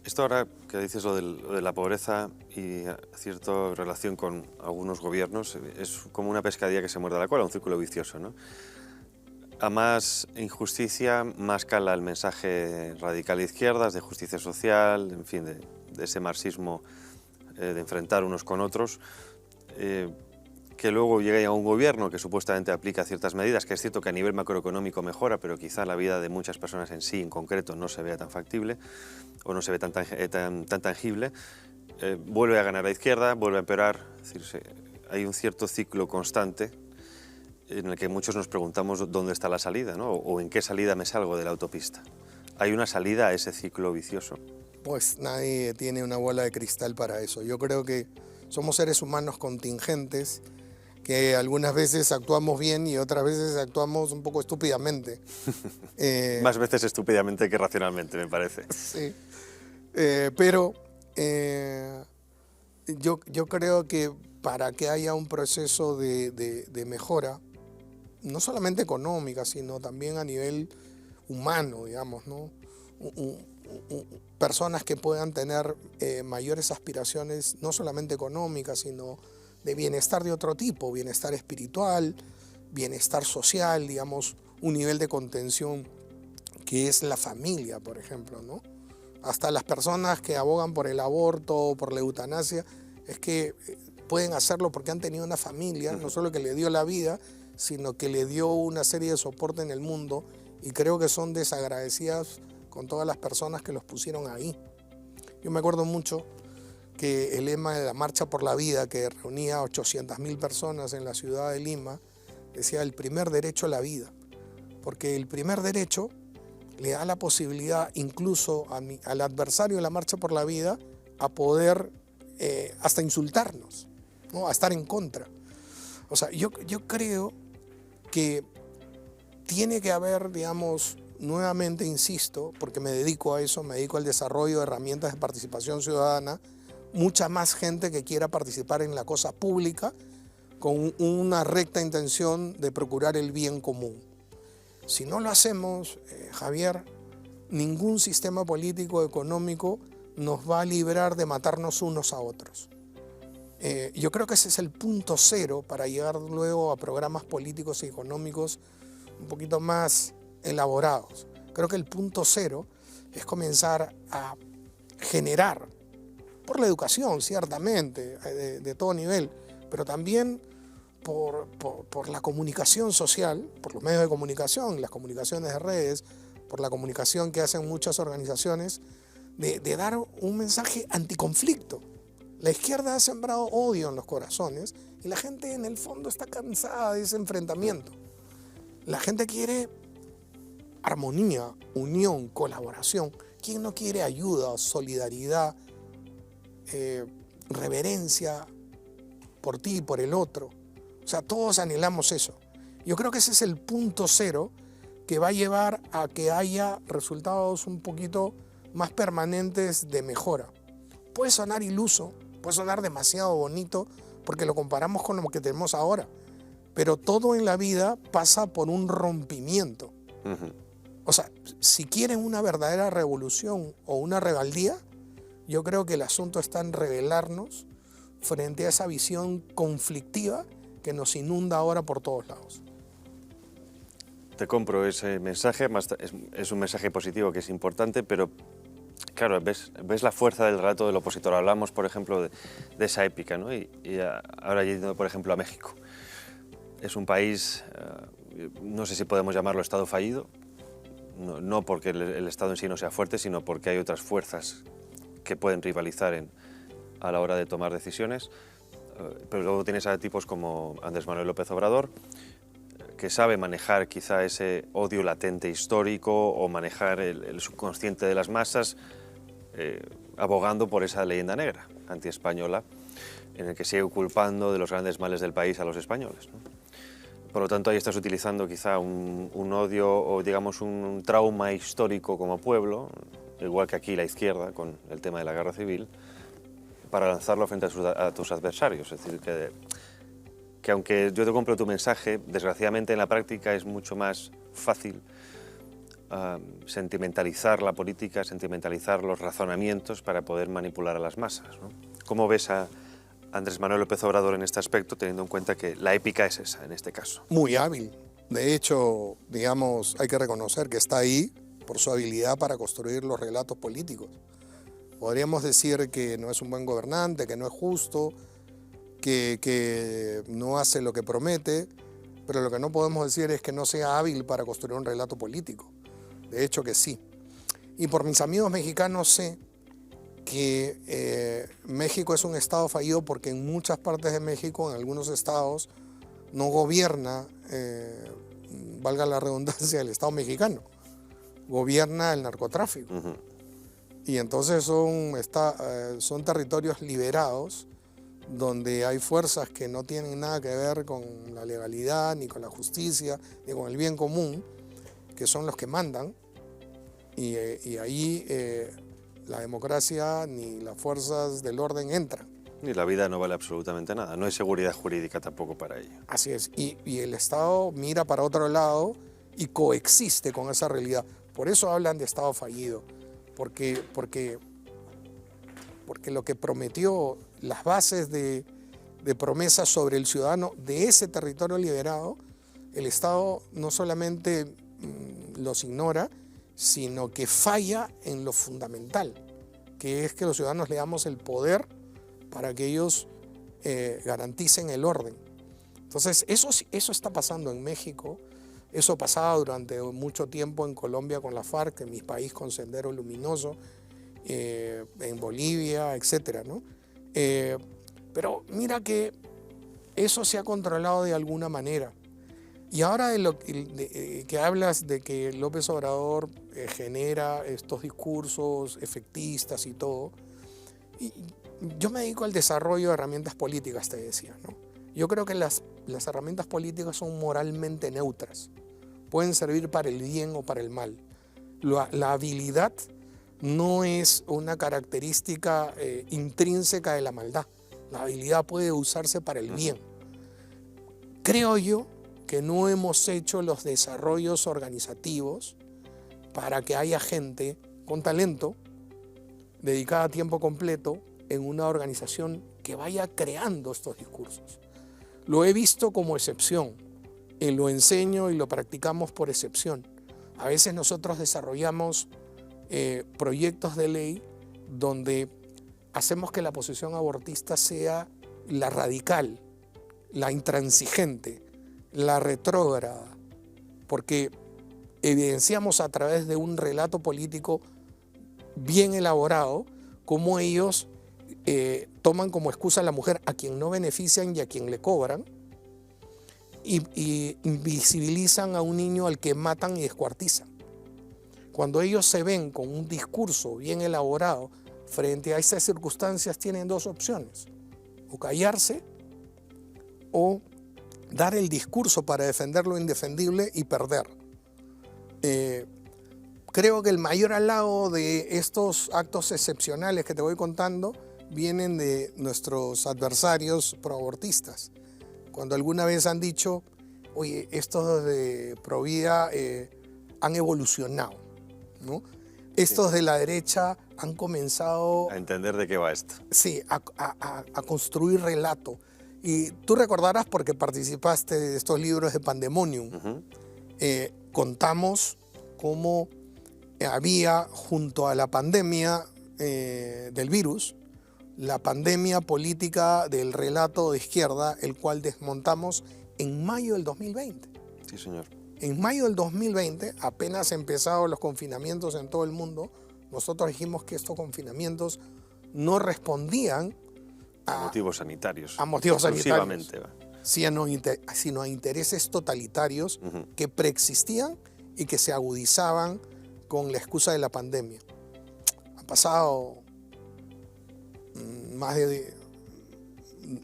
Speaker 1: Esto ahora que dices lo de la pobreza y cierta relación con algunos gobiernos, es como una pescadilla que se muerde la cola, un círculo vicioso, ¿no? A más injusticia, más cala el mensaje radical de izquierdas, de justicia social, en fin, de ese marxismo de enfrentar unos con otros, que luego llegue a un gobierno que supuestamente aplica ciertas medidas, que es cierto que a nivel macroeconómico mejora, pero quizá la vida de muchas personas en sí, en concreto, no se vea tan factible o no se ve tan tangible, vuelve a ganar la izquierda, vuelve a empeorar, es decir, hay un cierto ciclo constante en el que muchos nos preguntamos dónde está la salida, ¿no? O en qué salida me salgo de la autopista. ¿Hay una salida a ese ciclo vicioso?
Speaker 2: Pues nadie tiene una bola de cristal para eso. Yo creo que somos seres humanos contingentes, que algunas veces actuamos bien y otras veces actuamos un poco estúpidamente.
Speaker 1: Más veces estúpidamente que racionalmente, me parece.
Speaker 2: Sí, pero yo creo que para que haya un proceso de mejora, no solamente económica, sino también a nivel humano, digamos, ¿no? Personas que puedan tener mayores aspiraciones, no solamente económicas, sino de bienestar de otro tipo, bienestar espiritual, bienestar social, digamos, un nivel de contención que es la familia, por ejemplo, ¿no? Hasta las personas que abogan por el aborto, por la eutanasia, es que pueden hacerlo porque han tenido una familia, no solo que le dio la vida, sino que le dio una serie de soporte en el mundo, y creo que son desagradecidas con todas las personas que los pusieron ahí. Yo me acuerdo mucho que el lema de la Marcha por la Vida, que reunía a 800.000 personas en la ciudad de Lima, decía el primer derecho a la vida, porque el primer derecho le da la posibilidad incluso al adversario de la Marcha por la Vida a poder hasta insultarnos, ¿no? A estar en contra. O sea, yo creo que tiene que haber, digamos, nuevamente insisto, porque me dedico a eso, me dedico al desarrollo de herramientas de participación ciudadana, mucha más gente que quiera participar en la cosa pública con una recta intención de procurar el bien común. Si no lo hacemos, Javier, ningún sistema político económico nos va a librar de matarnos unos a otros. Yo creo que ese es el punto cero para llegar luego a programas políticos y económicos un poquito más elaborados. Creo que el punto cero es comenzar a generar, por la educación, ciertamente, de todo nivel, pero también por la comunicación social, por los medios de comunicación, las comunicaciones de redes, por la comunicación que hacen muchas organizaciones, de dar un mensaje anticonflicto. La izquierda ha sembrado odio en los corazones y la gente en el fondo está cansada de ese enfrentamiento. La gente quiere armonía, unión, colaboración. ¿Quién no quiere ayuda, solidaridad, reverencia por ti y por el otro? O sea, todos anhelamos eso. Yo creo que ese es el punto cero que va a llevar a que haya resultados un poquito más permanentes de mejora. Puede sonar iluso, puede sonar demasiado bonito porque lo comparamos con lo que tenemos ahora, pero todo en la vida pasa por un rompimiento. O sea, si quieren una verdadera revolución o una rebeldía, yo creo que el asunto está en rebelarnos frente a esa visión conflictiva que nos inunda ahora por todos lados.
Speaker 1: Te compro ese mensaje, es un mensaje positivo que es importante, pero claro, ves la fuerza del relato del opositor. Hablamos, por ejemplo, de esa épica, ¿no? Y ahora yendo, por ejemplo, a México. Es un país, no sé si podemos llamarlo Estado fallido, no porque el Estado en sí no sea fuerte, sino porque hay otras fuerzas que pueden rivalizar a la hora de tomar decisiones. Pero luego tienes a tipos como Andrés Manuel López Obrador, que sabe manejar quizá ese odio latente histórico o manejar el subconsciente de las masas, abogando por esa leyenda negra antiespañola, en el que sigue culpando de los grandes males del país a los españoles, ¿no? Por lo tanto, ahí estás utilizando quizá un odio o, digamos, un trauma histórico como pueblo, igual que aquí la izquierda con el tema de la guerra civil, para lanzarlo frente a tus adversarios. Es decir, que aunque yo te compro tu mensaje, desgraciadamente en la práctica es mucho más fácil sentimentalizar la política, sentimentalizar los razonamientos para poder manipular a las masas, ¿no? ¿Cómo ves a Andrés Manuel López Obrador en este aspecto, teniendo en cuenta que la épica es esa en este caso?
Speaker 2: Muy hábil. De hecho, digamos, hay que reconocer que está ahí por su habilidad para construir los relatos políticos. Podríamos decir que no es un buen gobernante, que no es justo, que no hace lo que promete, pero lo que no podemos decir es que no sea hábil para construir un relato político. De hecho que sí. Y por mis amigos mexicanos sé que México es un estado fallido porque en muchas partes de México, en algunos estados, no gobierna, valga la redundancia, el Estado mexicano, gobierna el narcotráfico. Y entonces son territorios liberados donde hay fuerzas que no tienen nada que ver con la legalidad, ni con la justicia, ni con el bien común, que son los que mandan, y ahí la democracia ni las fuerzas del orden entran.
Speaker 1: Y la vida no vale absolutamente nada, no hay seguridad jurídica tampoco para ello.
Speaker 2: Así es, y el Estado mira para otro lado y coexiste con esa realidad. Por eso hablan de Estado fallido, porque lo que prometió, las bases de promesas sobre el ciudadano de ese territorio liberado, el Estado no solamente los ignora, sino que falla en lo fundamental, que es que los ciudadanos le damos el poder para que ellos garanticen el orden. Entonces, eso está pasando en México, eso pasaba durante mucho tiempo en Colombia con la FARC, en mi país con Sendero Luminoso, en Bolivia, etcétera, ¿no? Pero mira que eso se ha controlado de alguna manera. Y ahora que hablas de que López Obrador genera estos discursos efectistas y todo, y yo me dedico al desarrollo de herramientas políticas, te decía, ¿no? Yo creo que las herramientas políticas son moralmente neutras. Pueden servir para el bien o para el mal. La habilidad no es una característica intrínseca de la maldad. La habilidad puede usarse para el bien. Creo yo que no hemos hecho los desarrollos organizativos para que haya gente con talento, dedicada a tiempo completo, en una organización que vaya creando estos discursos. Lo he visto como excepción, lo enseño y lo practicamos por excepción. A veces nosotros desarrollamos proyectos de ley donde hacemos que la posición abortista sea la radical, la intransigente, la retrógrada, porque evidenciamos a través de un relato político bien elaborado cómo ellos toman como excusa a la mujer a quien no benefician y a quien le cobran, y invisibilizan a un niño al que matan y descuartizan. Cuando ellos se ven con un discurso bien elaborado frente a esas circunstancias, tienen dos opciones: o callarse o dar el discurso para defender lo indefendible y perder. Creo que el mayor halago de estos actos excepcionales que te voy contando vienen de nuestros adversarios proabortistas. Cuando alguna vez han dicho, oye, estos de Provida han evolucionado, ¿no? Estos de la derecha han comenzado
Speaker 1: A entender de qué va esto.
Speaker 2: Sí, a construir relato. Y tú recordarás, porque participaste de estos libros de Pandemonium, contamos cómo había, junto a la pandemia del virus, la pandemia política del relato de izquierda, el cual desmontamos en mayo del 2020.
Speaker 1: Sí, señor.
Speaker 2: En mayo del 2020, apenas empezaron los confinamientos en todo el mundo, nosotros dijimos que estos confinamientos no respondían
Speaker 1: a motivos sanitarios.
Speaker 2: A motivos sanitarios.
Speaker 1: Exclusivamente.
Speaker 2: sino a intereses totalitarios que preexistían y que se agudizaban con la excusa de la pandemia. Han pasado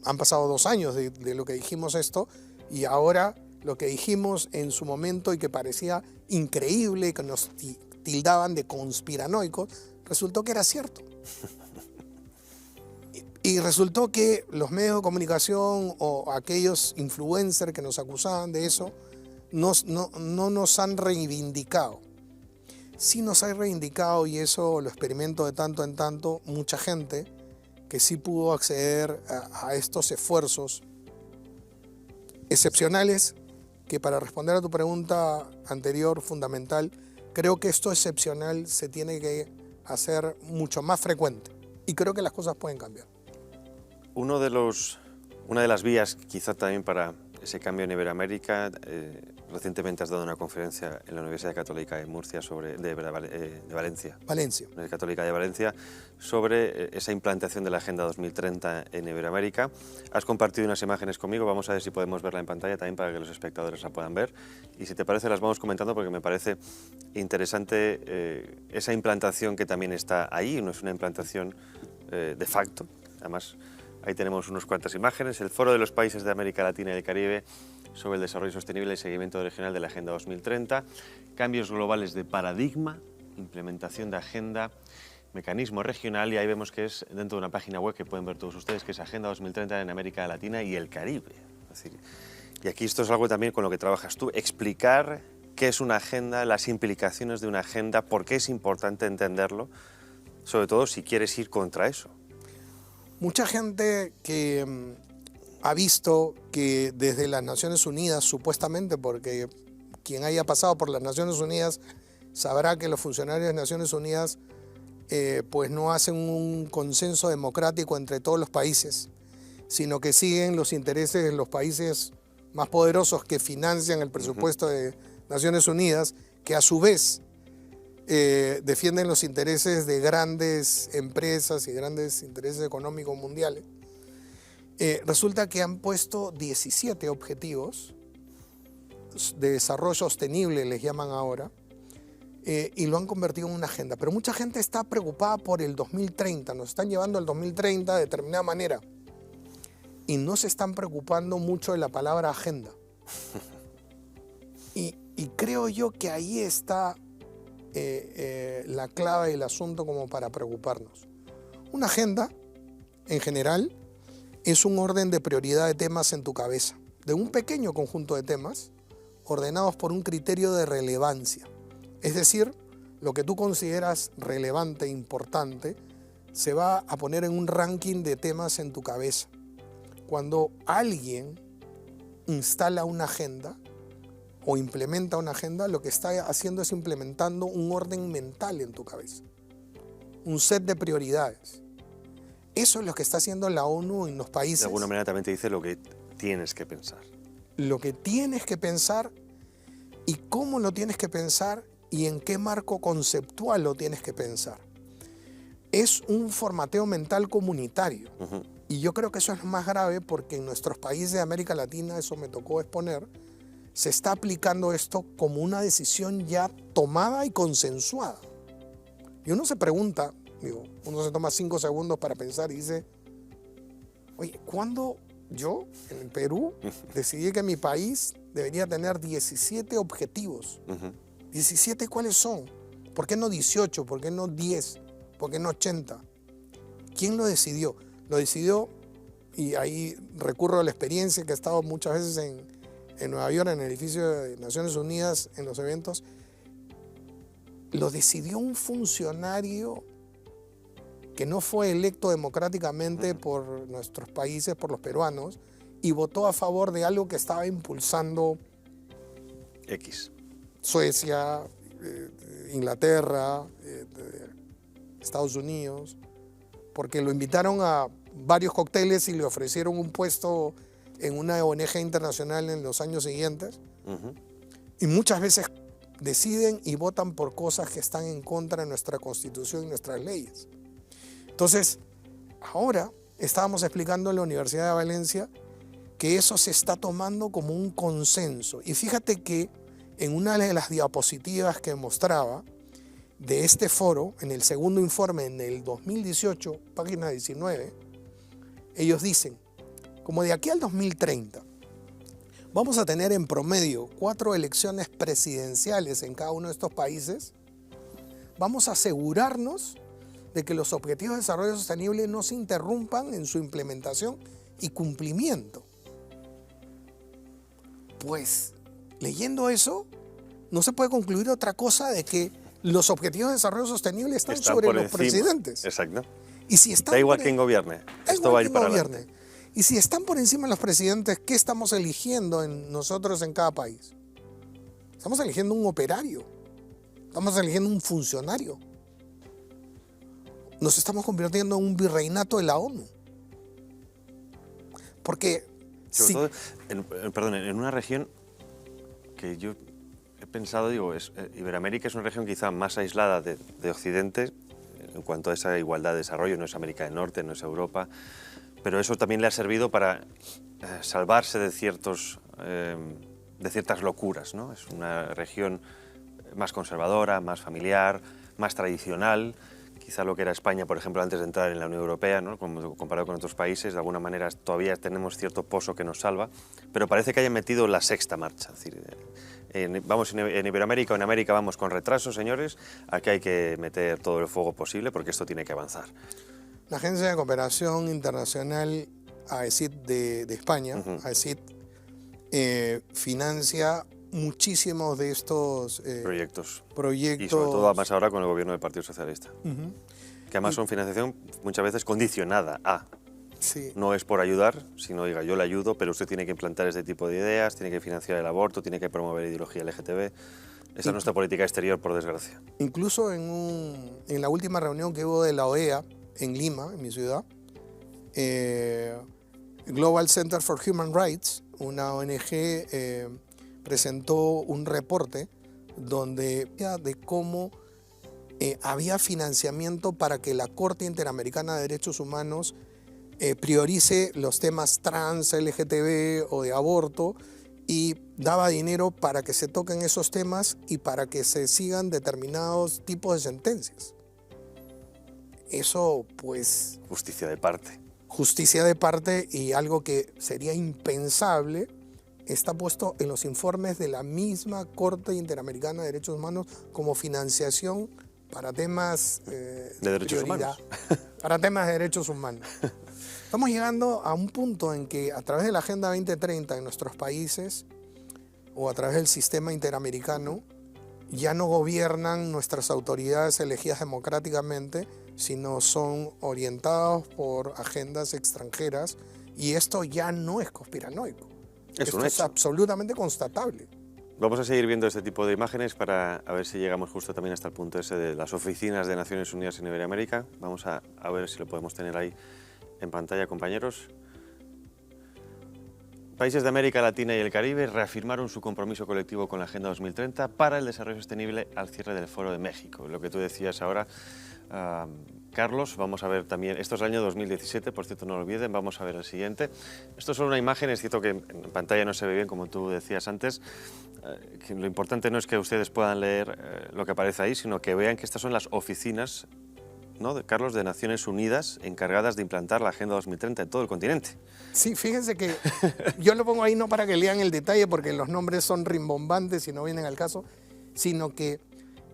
Speaker 2: han pasado 2 años de lo que dijimos esto, y ahora lo que dijimos en su momento y que parecía increíble, que nos tildaban de conspiranoicos, resultó que era cierto. Y resultó que los medios de comunicación o aquellos influencers que nos acusaban de eso no nos han reivindicado. Sí nos han reivindicado, y eso lo experimento de tanto en tanto, mucha gente que sí pudo acceder a estos esfuerzos excepcionales, que, para responder a tu pregunta anterior fundamental, creo que esto excepcional se tiene que hacer mucho más frecuente, y creo que las cosas pueden cambiar.
Speaker 1: Una de las vías quizá también para ese cambio en Iberoamérica, recientemente has dado una conferencia en la Universidad Católica de Murcia de Valencia. Universidad Católica de Valencia, sobre esa implantación de la Agenda 2030 en Iberoamérica. Has compartido unas imágenes conmigo, vamos a ver si podemos verla en pantalla también para que los espectadores la puedan ver. Y si te parece las vamos comentando, porque me parece interesante esa implantación que también está ahí. No es una implantación de facto, además. Ahí tenemos unas cuantas imágenes. El Foro de los Países de América Latina y el Caribe sobre el desarrollo sostenible y seguimiento regional de la Agenda 2030. Cambios globales de paradigma, implementación de agenda, mecanismo regional. Y ahí vemos que es dentro de una página web que pueden ver todos ustedes, que es Agenda 2030 en América Latina y el Caribe. Es decir, y aquí esto es algo también con lo que trabajas tú, explicar qué es una agenda, las implicaciones de una agenda, por qué es importante entenderlo, sobre todo si quieres ir contra eso.
Speaker 2: Mucha gente que ha visto que desde las Naciones Unidas, supuestamente, porque quien haya pasado por las Naciones Unidas sabrá que los funcionarios de Naciones Unidas pues no hacen un consenso democrático entre todos los países, sino que siguen los intereses de los países más poderosos que financian el presupuesto de Naciones Unidas, que a su vez defienden los intereses de grandes empresas y grandes intereses económicos mundiales. Resulta que han puesto 17 objetivos de desarrollo sostenible, les llaman ahora, y lo han convertido en una agenda. Pero mucha gente está preocupada por el 2030, nos están llevando al 2030 de determinada manera, y no se están preocupando mucho de la palabra agenda. Y creo yo que ahí está la clave del asunto como para preocuparnos. Una agenda, en general, es un orden de prioridad de temas en tu cabeza, de un pequeño conjunto de temas ordenados por un criterio de relevancia. Es decir, lo que tú consideras relevante e importante se va a poner en un ranking de temas en tu cabeza. Cuando alguien instala una agenda o implementa una agenda, lo que está haciendo es implementando un orden mental en tu cabeza, un set de prioridades. Eso es lo que está haciendo la ONU en los países.
Speaker 1: De alguna manera también te dice lo que tienes que pensar.
Speaker 2: Lo que tienes que pensar y cómo lo tienes que pensar y en qué marco conceptual lo tienes que pensar. Es un formateo mental comunitario. Y yo creo que eso es lo más grave, porque en nuestros países de América Latina, eso me tocó exponer, se está aplicando esto como una decisión ya tomada y consensuada. Y uno se pregunta, uno se toma 5 segundos para pensar y dice, oye, ¿cuándo yo, en Perú, decidí que mi país debería tener 17 objetivos? 17, ¿cuáles son? ¿Por qué no 18? ¿Por qué no 10? ¿Por qué no 80? ¿Quién lo decidió? Lo decidió, y ahí recurro a la experiencia que he estado muchas veces en Nueva York, en el edificio de Naciones Unidas, en los eventos. Lo decidió un funcionario que no fue electo democráticamente por nuestros países, por los peruanos, y votó a favor de algo que estaba impulsando Suecia, Inglaterra, Estados Unidos, porque lo invitaron a varios cócteles y le ofrecieron un puesto en una ONG internacional en los años siguientes. Y muchas veces deciden y votan por cosas que están en contra de nuestra Constitución y nuestras leyes. Entonces, ahora estábamos explicando en la Universidad de Valencia que eso se está tomando como un consenso. Y fíjate que en una de las diapositivas que mostraba de este foro, en el segundo informe, en el 2018, página 19, ellos dicen, como de aquí al 2030, vamos a tener en promedio 4 elecciones presidenciales en cada uno de estos países, vamos a asegurarnos de que los objetivos de desarrollo sostenible no se interrumpan en su implementación y cumplimiento. Pues, leyendo eso, no se puede concluir otra cosa de que los objetivos de desarrollo sostenible están sobre los presidentes.
Speaker 1: Exacto.
Speaker 2: Y si están
Speaker 1: da igual quién gobierne, esto va a ir para adelante.
Speaker 2: Y si están por encima de los presidentes, ¿qué estamos eligiendo nosotros en cada país? Estamos eligiendo un operario, estamos eligiendo un funcionario. Nos estamos convirtiendo en un virreinato de la ONU. Porque
Speaker 1: sobre todo, en una región que yo he pensado, digo, Iberoamérica es una región quizá más aislada de Occidente en cuanto a esa igualdad de desarrollo, no es América del Norte, no es Europa, pero eso también le ha servido para salvarse de ciertas locuras, ¿no? Es una región más conservadora, más familiar, más tradicional. Quizá lo que era España, por ejemplo, antes de entrar en la Unión Europea, ¿no? Comparado con otros países, de alguna manera todavía tenemos cierto pozo que nos salva, pero parece que hayan metido la sexta marcha. Es decir, vamos en Iberoamérica o en América vamos con retraso, señores, aquí hay que meter todo el fuego posible porque esto tiene que avanzar.
Speaker 2: La Agencia de Cooperación Internacional AECID de España, AECID, financia muchísimos de estos proyectos. Y
Speaker 1: sobre todo más ahora con el gobierno del Partido Socialista. Que además son financiación muchas veces condicionada a.
Speaker 2: Sí.
Speaker 1: No es por ayudar, sino, diga, yo le ayudo, pero usted tiene que implantar este tipo de ideas, tiene que financiar el aborto, tiene que promover ideología LGTB. Esa es nuestra política exterior, por desgracia.
Speaker 2: Incluso en la última reunión que hubo de la OEA en Lima, en mi ciudad, Global Center for Human Rights, una ONG, presentó un reporte donde de cómo había financiamiento para que la Corte Interamericana de Derechos Humanos priorice los temas trans, LGTB o de aborto y daba dinero para que se toquen esos temas y para que se sigan determinados tipos de sentencias. Eso, pues...
Speaker 1: Justicia de parte.
Speaker 2: Justicia de parte, y algo que sería impensable está puesto en los informes de la misma Corte Interamericana de Derechos Humanos como financiación para temas
Speaker 1: de derechos humanos.
Speaker 2: Para temas de derechos humanos. Estamos llegando a un punto en que a través de la Agenda 2030 en nuestros países o a través del sistema interamericano ya no gobiernan nuestras autoridades elegidas democráticamente, sino son orientados por agendas extranjeras, y esto ya no es conspiranoico. Esto es absolutamente constatable.
Speaker 1: Vamos a seguir viendo este tipo de imágenes para ver si llegamos justo también hasta el punto ese de las oficinas de Naciones Unidas en Iberoamérica. Vamos a ver si lo podemos tener ahí en pantalla, compañeros. Países de América Latina y el Caribe reafirmaron su compromiso colectivo con la Agenda 2030 para el desarrollo sostenible al cierre del Foro de México. Lo que tú decías ahora, Carlos, vamos a ver también, esto es el año 2017, por cierto no lo olviden, vamos a ver el siguiente. Esto es solo una imagen, es cierto que en pantalla no se ve bien como tú decías antes, que lo importante no es que ustedes puedan leer lo que aparece ahí, sino que vean que estas son las oficinas, ¿no?, Carlos, de Naciones Unidas encargadas de implantar la Agenda 2030 en todo el continente.
Speaker 2: Sí, fíjense que yo lo pongo ahí no para que lean el detalle porque los nombres son rimbombantes y no vienen al caso, sino que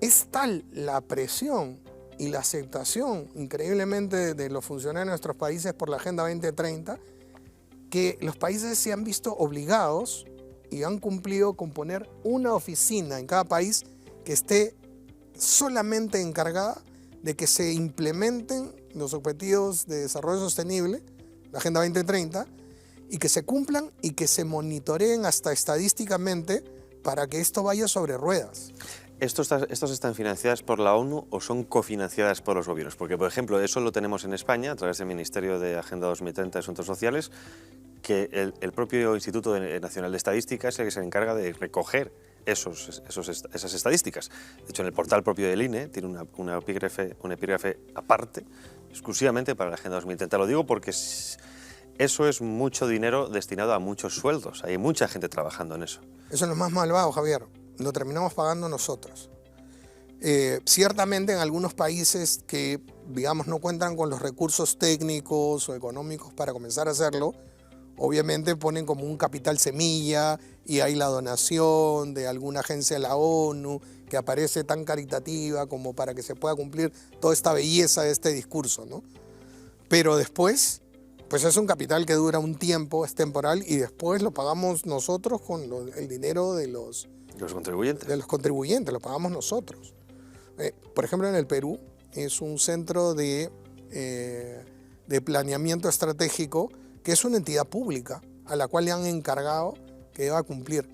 Speaker 2: es tal la presión y la aceptación increíblemente de los funcionarios de nuestros países por la Agenda 2030 que los países se han visto obligados y han cumplido con poner una oficina en cada país que esté solamente encargada de que se implementen los objetivos de desarrollo sostenible, la Agenda 2030, y que se cumplan y que se monitoreen hasta estadísticamente para que esto vaya sobre ruedas.
Speaker 1: ¿Estos están financiadas por la ONU o son cofinanciadas por los gobiernos? Porque, por ejemplo, eso lo tenemos en España a través del Ministerio de Agenda 2030 de Asuntos Sociales, que el propio Instituto Nacional de Estadística es el que se encarga de recoger esas estadísticas. De hecho, en el portal propio del INE tiene un epígrafe aparte, exclusivamente para la Agenda 2030. Lo digo porque eso es mucho dinero destinado a muchos sueldos. Hay mucha gente trabajando en eso.
Speaker 2: Eso es lo más malvado, Javier. Lo terminamos pagando nosotros. Ciertamente en algunos países que, digamos, no cuentan con los recursos técnicos o económicos para comenzar a hacerlo, obviamente ponen como un capital semilla y hay la donación de alguna agencia de la ONU que aparece tan caritativa como para que se pueda cumplir toda esta belleza de este discurso, ¿no? Pero después, pues es un capital que dura un tiempo, es temporal, y después lo pagamos nosotros con el dinero de los
Speaker 1: contribuyentes.
Speaker 2: De los contribuyentes, lo pagamos nosotros. Por ejemplo, en el Perú es un centro de planeamiento estratégico que es una entidad pública a la cual le han encargado que va a cumplir.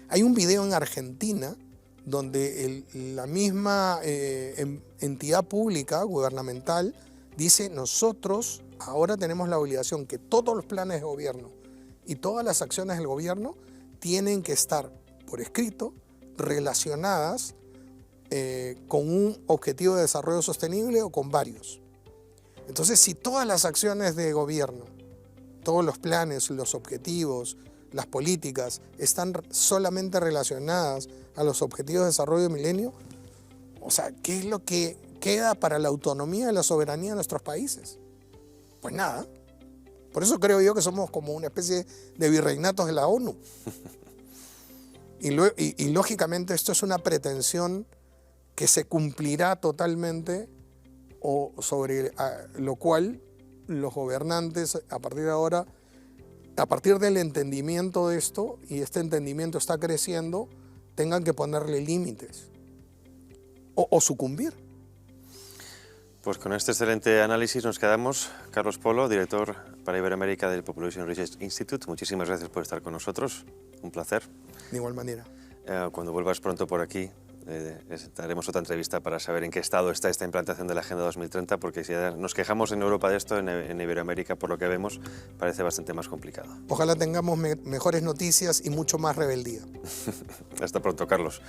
Speaker 2: Hay un video en Argentina donde la misma entidad pública gubernamental dice: nosotros ahora tenemos la obligación que todos los planes de gobierno y todas las acciones del gobierno tienen que estar por escrito relacionadas con un objetivo de desarrollo sostenible o con varios. Entonces, si todas las acciones de gobierno, todos los planes, los objetivos, las políticas están solamente relacionadas a los objetivos de desarrollo del milenio, o sea, ¿qué es lo que queda para la autonomía y la soberanía de nuestros países? Pues nada. Por eso creo yo que somos como una especie de virreinatos de la ONU. Y lógicamente esto es una pretensión que se cumplirá totalmente, o sobre lo cual los gobernantes a partir de ahora, a partir del entendimiento de esto, y este entendimiento está creciendo, tengan que ponerle límites o sucumbir.
Speaker 1: Pues con este excelente análisis nos quedamos. Carlos Polo, director para Iberoamérica del Population Research Institute, muchísimas gracias por estar con nosotros, un placer.
Speaker 2: De igual manera.
Speaker 1: Cuando vuelvas pronto por aquí, haremos otra entrevista para saber en qué estado está esta implantación de la Agenda 2030, porque si nos quejamos en Europa de esto, en Iberoamérica, por lo que vemos, parece bastante más complicado.
Speaker 2: Ojalá tengamos mejores noticias y mucho más rebeldía.
Speaker 1: Hasta pronto, Carlos.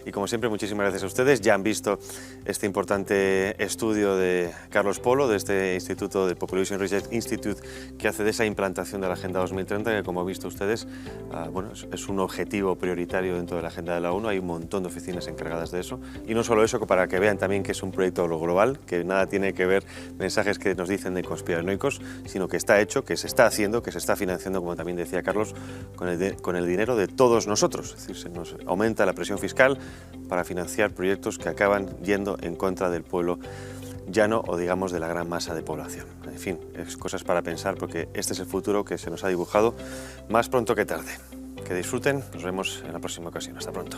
Speaker 1: Y como siempre, muchísimas gracias a ustedes. Ya han visto este importante estudio de Carlos Polo, de este Instituto de Population Research Institute, que hace de esa implantación de la Agenda 2030, que como han visto ustedes, bueno, es un objetivo prioritario dentro de la Agenda de la ONU. Hay un montón de oficinas encargadas de eso. Y no solo eso, para que vean también que es un proyecto global, que nada tiene que ver mensajes que nos dicen de conspiranoicos, sino que está hecho, que se está haciendo, que se está financiando, como también decía Carlos, con el dinero de todos nosotros. Es decir, se nos aumenta la presión fiscal para financiar proyectos que acaban yendo en contra del pueblo llano o, digamos, de la gran masa de población. En fin, es cosas para pensar, porque este es el futuro que se nos ha dibujado más pronto que tarde. Que disfruten, nos vemos en la próxima ocasión. Hasta pronto.